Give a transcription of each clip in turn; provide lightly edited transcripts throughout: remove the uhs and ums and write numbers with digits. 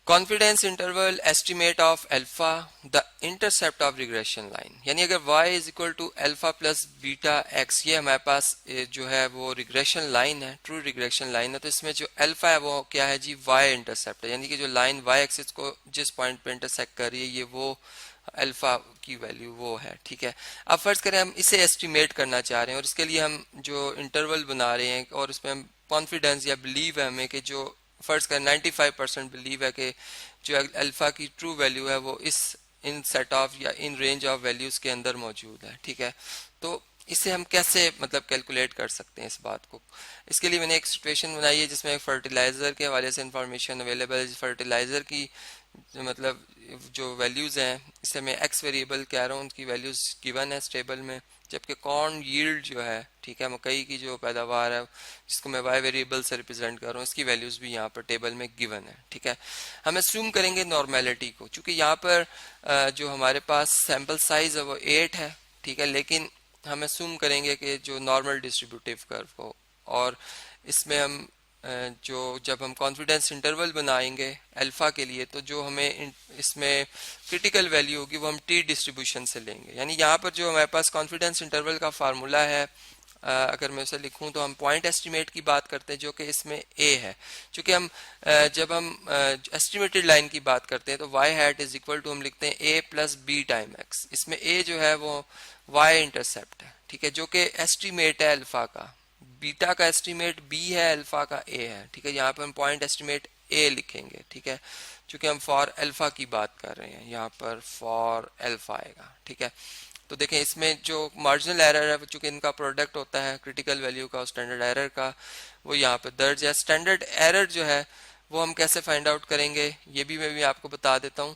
Confidence interval estimate of alpha the intercept of regression line, यानी अगर y is equal to alpha plus beta X, ये हमारे पास जो है वो रिग्रेशन लाइन है, ट्रू रिग्रेशन लाइन है। तो इसमें जो अल्फा है वो क्या है जी, y इंटरसेप्ट है, यानी कि जो लाइन y एक्सिस को जिस पॉइंट पे इंटरसेक्ट कर रही है ये वो अल्फा की वैल्यू वो है। ठीक है, अब फर्ज करें हम इसे एस्टिमेट करना चाह रहे हैं और इसके लिए हम जो इंटरवल बना रहे हैं और इसमें हम कॉन्फिडेंस या बिलीव है हमें कि जो फर्ज करें 95% बिलीव है कि जो अल्फा की ट्रू वैल्यू है वो इन सेट ऑफ या इन रेंज ऑफ वैल्यूज के अंदर मौजूद है। ठीक है, तो इसे हम कैसे मतलब कैलकुलेट कर सकते हैं इस बात को। इसके लिए मैंने एक सिचुएशन बनाई है जिसमें फर्टिलाइजर के हवाले से इंफॉर्मेशन अवेलेबल है। फर्टिलाइजर की मतलब जो वैल्यूज हैं, इसे मैं एक्स वेरिएबल कह रहा हूँ, उनकी वैल्यूज गिवन है टेबल में, जबकि कॉर्न यील्ड जो है, ठीक है, मकई की जो पैदावार है जिसको मैं वाई वेरिएबल से रिप्रेजेंट कर रहा हूँ, इसकी वैल्यूज भी यहाँ पर टेबल में गिवन है। ठीक है, हम अस्यूम करेंगे नॉर्मेलिटी को, चूंकि यहाँ पर जो हमारे पास सैंपल साइज है वो 8 है। ठीक है, लेकिन हम अस्यूम करेंगे कि जो नॉर्मल डिस्ट्रीब्यूटिव कर्व हो, और इसमें हम जो जब हम कॉन्फिडेंस इंटरवल बनाएंगे अल्फा के लिए, तो जो हमें इसमें क्रिटिकल वैल्यू होगी वो हम टी डिस्ट्रीब्यूशन से लेंगे। यानी यहाँ पर जो हमारे पास कॉन्फिडेंस इंटरवल का फार्मूला है, अगर मैं उसे लिखूं तो हम पॉइंट एस्टिमेट की बात करते हैं जो कि इसमें ए है। चूंकि हम जब हम एस्टिमेटेड लाइन की बात करते हैं तो Y hat is equal to हम लिखते हैं A plus B time X. इसमें ए जो है वो वाई इंटरसेप्ट है, ठीक है, जो कि एस्टिमेट है अल्फा का, बीटा का एस्टिमेट बी है, अल्फा का ए है। ठीक है, यहाँ पर हम पॉइंट एस्टिमेट ए लिखेंगे। ठीक है, चूंकि हम फॉर अल्फा की बात कर रहे हैं, यहाँ पर फॉर अल्फा आएगा। ठीक है, तो देखें इसमें जो मार्जिनल एरर है चूंकि इनका प्रोडक्ट होता है क्रिटिकल वैल्यू का और स्टैंडर्ड एरर का, वो यहाँ पे दर्ज है। स्टैंडर्ड एरर जो है वो हम कैसे फाइंड आउट करेंगे ये भी मैं आपको बता देता हूँ।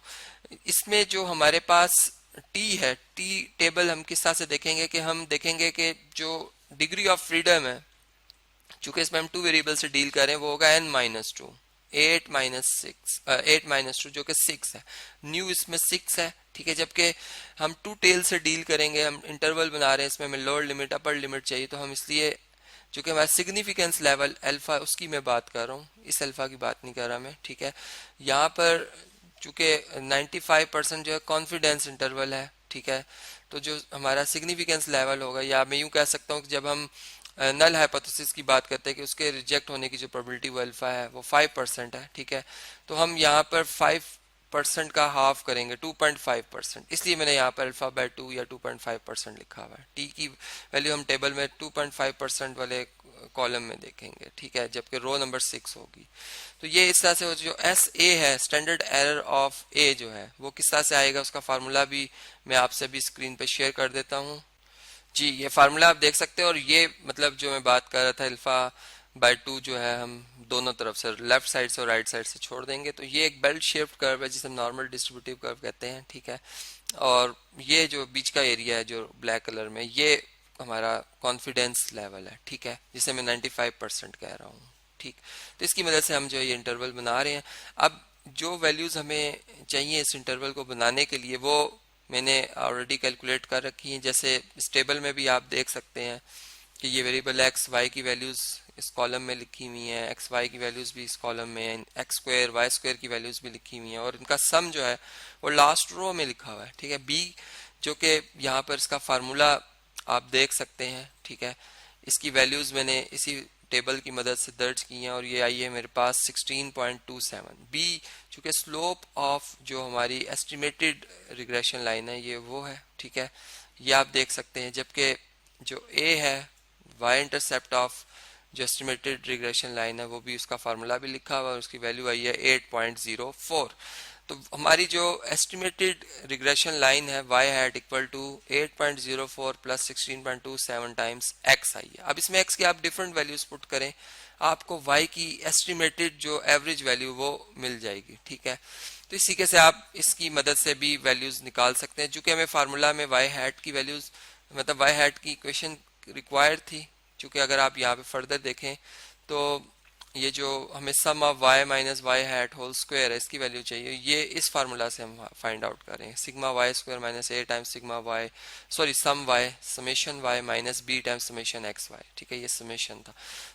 इसमें जो हमारे पास टी है, टी टेबल हम किस तरह से देखेंगे कि हम देखेंगे कि जो डिग्री ऑफ फ्रीडम है, चूंकि इसमें हम 2 वेरिएबल से डील करें, वो होगा n-2, 8-2 जो कि 6 है, न्यू इसमें 6 है। ठीक है, जबकि हम 2 टेल से डील करेंगे, हम इंटरवल बना रहे हैं, इसमें हमें लोअर लिमिट अपर लिमिट चाहिए, तो हम इसलिए जो कि हमारा सिग्निफिकेंस लेवल अल्फा उसकी मैं बात कर रहा हूँ, इस अल्फा की बात नहीं कर रहा मैं। ठीक है, यहाँ पर चूंकि 95% जो है कॉन्फिडेंस इंटरवल है, ठीक है, तो जो हमारा सिग्निफिकेंस लेवल होगा, या मैं यूं कह सकता हूँ कि जब हम नल हाइपोथेसिस की बात करते हैं कि उसके रिजेक्ट होने की जो प्रोबेबिलिटी वो अल्फा है वो 5% है। ठीक है, तो हम यहाँ पर 5% का हाफ करेंगे, 2.5%, इसलिए मैंने यहाँ पर अल्फा बाय 2 या 2.5% लिखा हुआ है। टी की वैल्यू हम टेबल में 2.5% वाले कॉलम में देखेंगे। ठीक है, जबकि रो नंबर 6 होगी। तो ये इस तरह से जो एस ए है, स्टैंडर्ड एरर ऑफ ए जो है वो किस तरह से आएगा, उसका फार्मूला भी मैं आपसे भी स्क्रीन पे शेयर कर देता हूँ जी। ये फार्मूला आप देख सकते हैं, और ये मतलब जो मैं बात कर रहा था अल्फा बाय 2 जो है हम दोनों तरफ से, लेफ्ट साइड से और राइट साइड से छोड़ देंगे। तो ये एक बेल्ट शेप्ड कर्व है जिसे नॉर्मल डिस्ट्रीब्यूटिव कर्व कहते हैं। ठीक है, और ये जो बीच का एरिया है जो ब्लैक कलर में, ये हमारा कॉन्फिडेंस लेवल है। ठीक है, जिसे मैं 95% कह रहा हूँ। ठीक, तो इसकी मदद से हम जो ये इंटरवल बना रहे हैं। अब जो वैल्यूज हमें चाहिए इस इंटरवल को बनाने के लिए वो मैंने ऑलरेडी कैलकुलेट कर रखी है। जैसे इस टेबल में भी आप देख सकते हैं कि ये वेरिएबल एक्स वाई की वैल्यूज इस कॉलम में लिखी हुई हैं, एक्स वाई की वैल्यूज भी इस कॉलम में हैं, एक्स स्क्वायर वाई स्क्वायर की वैल्यूज भी लिखी हुई हैं, और इनका सम जो है वो लास्ट रो में लिखा हुआ है। ठीक है, बी जो कि यहाँ पर इसका फार्मूला आप देख सकते हैं। ठीक है, इसकी वैल्यूज मैंने इसी टेबल की मदद से दर्ज की हैं, और ये आई है मेरे पास 16.27। बी चूंकि स्लोप ऑफ जो हमारी एस्टिमेटेड रिग्रेशन लाइन है ये वो है। ठीक है, ये आप देख सकते हैं, जबकि जो ए है वाई इंटरसेप्ट ऑफ जो एस्टिमेटेड रिग्रेशन लाइन है वो भी, उसका फार्मूला भी लिखा हुआ है, उसकी वैल्यू आई है 8.04। तो हमारी जो एस्टिमेटेड रिग्रेशन लाइन है y hat equal to 8.04 plus 16.27 times x आई है। अब इसमें x की आप डिफरेंट वैल्यूज पुट करें, आपको y की एस्टिमेटेड जो एवरेज वैल्यू वो मिल जाएगी। ठीक है, तो इस तरीके से आप इसकी मदद से भी वैल्यूज निकाल सकते हैं। चूंकि हमें फार्मूला में y हैट की वैल्यूज मतलब y हैट की इक्वेशन रिक्वायर्ड थी, चूंकि अगर आप यहाँ पे फर्दर देखें तो ये जो हमें sum of y minus Y hat whole square है इसकी वैल्यू चाहिए, ये इस फार्मूला से हम फाइंड आउट करें, sigma Y square minus A times sigma Y sum Y summation Y minus B times summation X Y. ठीक है, ये समेशन था।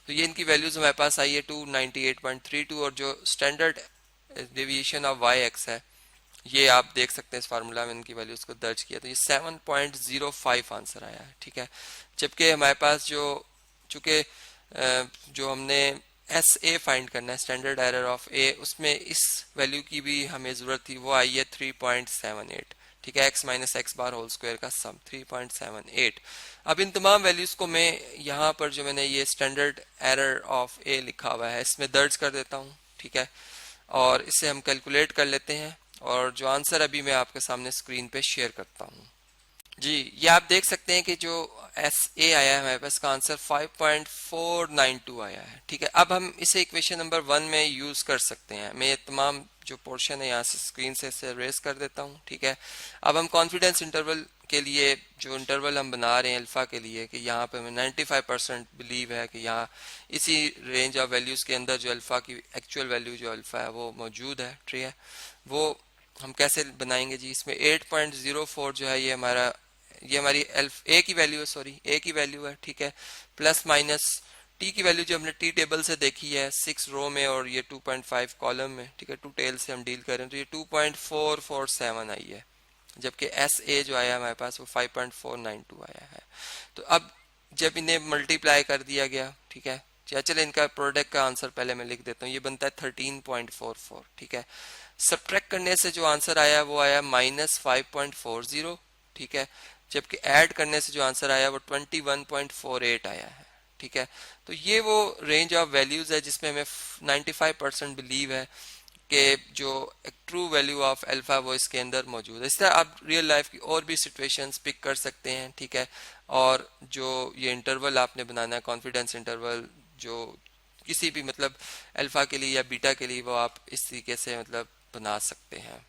तो ये इनकी वैल्यूज हमारे पास आई है 298.32, और जो standard deviation of Y X है, ये आप देख सकते हैं इस फार्मूला में इनकी वैल्यूज को दर्ज किया तो ये 7.05 आंसर आया है, ठीक है। जबकि हमारे पास जो चूंकि जो हमने एस ए फाइंड करना है, स्टैंडर्ड एरर ऑफ ए, उसमें इस वैल्यू की भी हमें जरूरत थी, वो आई है 3.78, ठीक है। X minus X bar whole square का सम 3.78। अब इन तमाम वैल्यूज को मैं यहाँ पर जो मैंने ये स्टैंडर्ड एरर ऑफ ए लिखा हुआ है इसमें दर्ज कर देता हूँ, ठीक है, और इसे हम कैलकुलेट कर लेते हैं और जो आंसर अभी मैं आपके सामने स्क्रीन पे शेयर करता हूँ। जी, ये आप देख सकते हैं कि जो एस ए आया है हमारे पास का आंसर 5.492 आया है, ठीक है। अब हम इसे इक्वेशन नंबर 1 में यूज कर सकते हैं। मैं ये तमाम जो पोर्शन है यहाँ से स्क्रीन से इसे रेस कर देता हूँ, ठीक है। अब हम कॉन्फिडेंस इंटरवल के लिए जो इंटरवल हम बना रहे हैं अल्फा के लिए, कि यहाँ पे हमें 95% बिलीव है कि यहाँ इसी रेंज ऑफ वैल्यूज के अंदर जो अल्फा की एक्चुअल वैल्यू जो अल्फा है वो मौजूद है, ठीक है। वो हम कैसे बनाएंगे जी, इसमें 8.04 जो है ये हमारी ए की वैल्यू है, सॉरी ए की वैल्यू है, ठीक है, प्लस माइनस टी की वैल्यू जो हमने टी टेबल से देखी है 6 रो में और ये 2.5 कॉलम में, ठीक है। 2 टेल से हम डील करें तो ये 2.447 आई है, जबकि एस ए जो आया हमारे पास वो 5.492 आया है। तो अब जब इन्हें मल्टीप्लाई कर दिया गया, ठीक है, चले इनका प्रोडक्ट का आंसर पहले मैं लिख देता हूँ, ये बनता है 13.44, ठीक है। सब्ट्रैक्ट करने से जो आंसर आया वो आया -5.40, ठीक है, जबकि ऐड करने से जो आंसर आया वो 21.48 आया है, ठीक है। तो ये वो रेंज ऑफ वैल्यूज है जिसमें हमें 95% बिलीव है कि जो एक ट्रू वैल्यू ऑफ अल्फा वो इसके अंदर मौजूद है। इस तरह आप रियल लाइफ की और भी सिचुएशंस पिक कर सकते हैं, ठीक है। और जो ये इंटरवल आपने बनाना है, कॉन्फिडेंस इंटरवल, जो किसी भी मतलब अल्फा के लिए या बीटा के लिए, वो आप इस तरीके से मतलब बना सकते हैं।